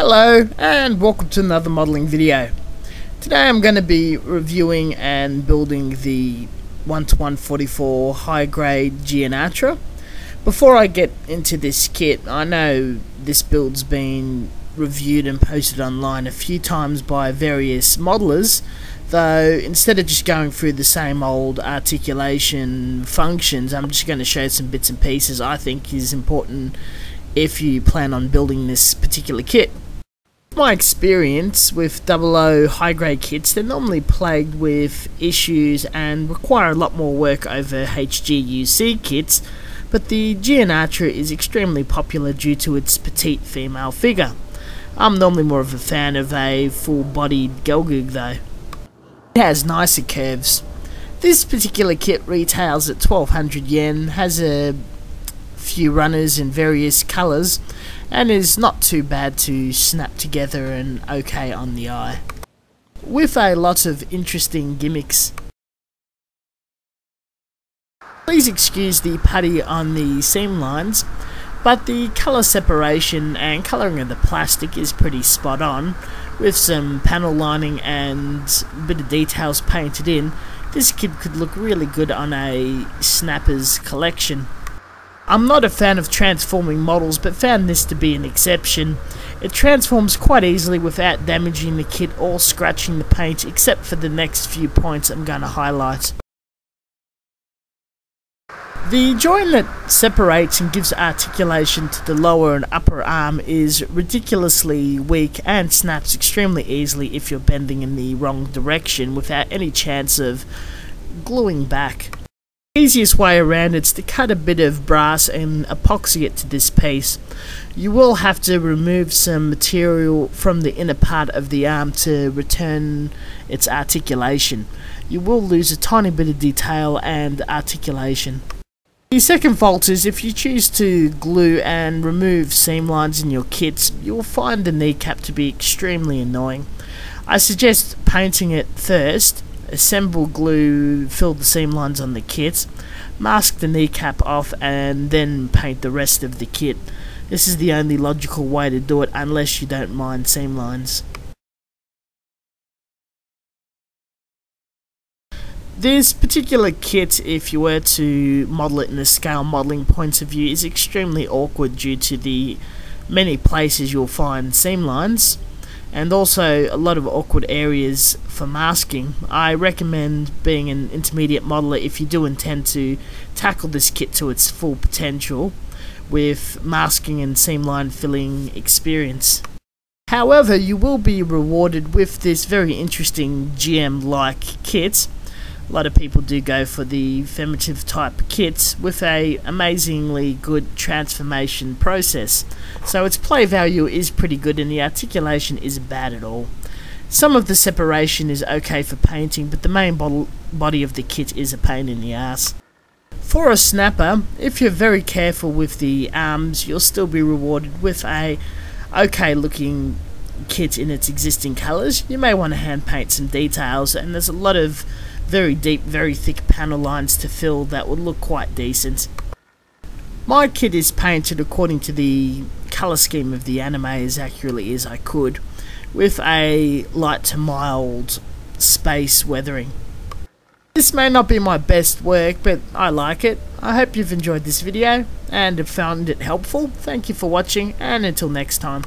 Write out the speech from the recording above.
Hello and welcome to another modelling video. Today I'm going to be reviewing and building the 1-to-144 high grade GN Archer. Before I get into this kit, I know this build's been reviewed and posted online a few times by various modelers, though instead of just going through the same old articulation functions, I'm just going to show some bits and pieces I think is important if you plan on building this particular kit. My experience with 00 high grade kits, they're normally plagued with issues and require a lot more work over HGUC kits, but the GN Archer is extremely popular due to its petite female figure. I'm normally more of a fan of a full-bodied Gelgug though. It has nicer curves. This particular kit retails at 1200 yen, has a few runners in various colours, and is not too bad to snap together and okay on the eye, with a lot of interesting gimmicks. Please excuse the putty on the seam lines, but the colour separation and colouring of the plastic is pretty spot on. With some panel lining and a bit of details painted in, this kit could look really good on a snapper's collection. I'm not a fan of transforming models, but found this to be an exception. It transforms quite easily without damaging the kit or scratching the paint, except for the next few points I'm going to highlight. The joint that separates and gives articulation to the lower and upper arm is ridiculously weak and snaps extremely easily if you're bending in the wrong direction without any chance of gluing back. The easiest way around it's to cut a bit of brass and epoxy it to this piece. You will have to remove some material from the inner part of the arm to return its articulation. You will lose a tiny bit of detail and articulation. The second fault is if you choose to glue and remove seam lines in your kits, you will find the kneecap to be extremely annoying. I suggest painting it first. Assemble glue, fill the seam lines on the kit, mask the kneecap off, and then paint the rest of the kit. This is the only logical way to do it unless you don't mind seam lines. This particular kit, if you were to model it in a scale modelling point of view, is extremely awkward due to the many places you'll find seam lines, and also a lot of awkward areas for masking. I recommend being an intermediate modeler if you do intend to tackle this kit to its full potential with masking and seam line filling experience. However, you will be rewarded with this very interesting GM-like kit. A lot of people do go for the femitive type kits with a amazingly good transformation process, so its play value is pretty good and the articulation isn't bad at all. Some of the separation is okay for painting, but the main body of the kit is a pain in the ass. For a snapper, if you're very careful with the arms, you'll still be rewarded with a okay looking kit in its existing colours. You may want to hand paint some details, and there's a lot of very deep, very thick panel lines to fill that would look quite decent. My kit is painted according to the colour scheme of the anime as accurately as I could, with a light to mild space weathering. This may not be my best work, but I like it. I hope you've enjoyed this video and have found it helpful. Thank you for watching, and until next time.